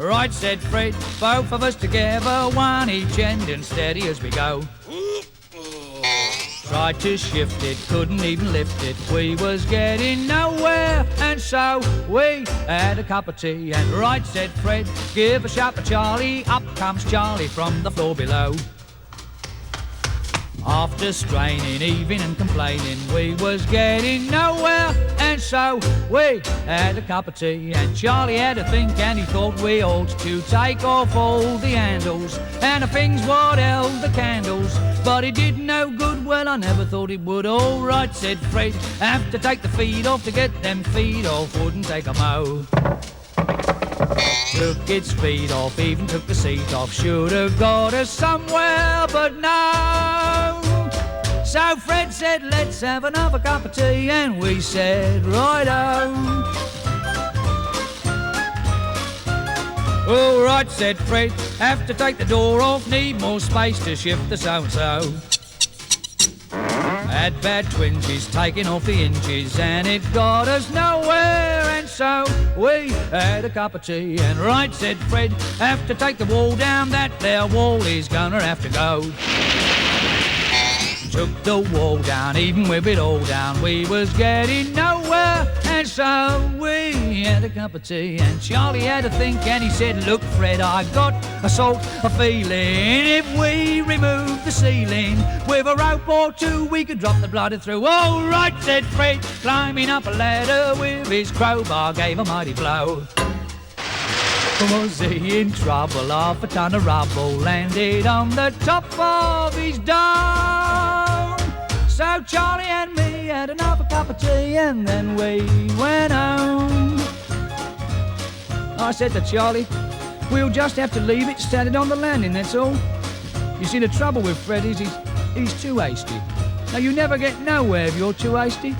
Right, said Fred, both of us together, one each end and steady as we go. Tried to shift it, couldn't even lift it. We was getting nowhere, and so we had a cup of tea. And right, said Fred, give a shout for Charlie. Up comes Charlie from the floor below. After straining, heaving and complaining, we was getting nowhere, and so we had a cup of tea. And Charlie had a think, and he thought we ought to take off all the handles and the things what held the candles. But it did no good, well, I never thought it would. All right, said Fred, have to take the feet off to get them feet off, wouldn't take a mo. Took its feet off, even took the seat off. Should have got us somewhere, but no. So Fred said, let's have another cup of tea, and we said, righto. All right, said Fred, have to take the door off, need more space to shift the so-and-so. Had bad twinges, taking off the hinges, and it got us nowhere, and so we had a cup of tea. And right, said Fred, have to take the wall down, that there wall is gonna have to go. Took the wall down, even with it all down, we was getting nowhere, and so we had a cup of tea. And Charlie had a think, and he said, look Fred, I got a sort of feeling, if we remove the ceiling with a rope or two, we could drop the bladder through. All right, said Fred, climbing up a ladder with his crowbar, gave a mighty blow. Was he in trouble? Half a ton of rubble landed on the top of his dome. So Charlie and me had another cup of tea, and then we went home. I said to Charlie, we'll just have to leave it standing on the landing, that's all. You see, the trouble with Fred is he's too hasty. Now, you never get nowhere if you're too hasty.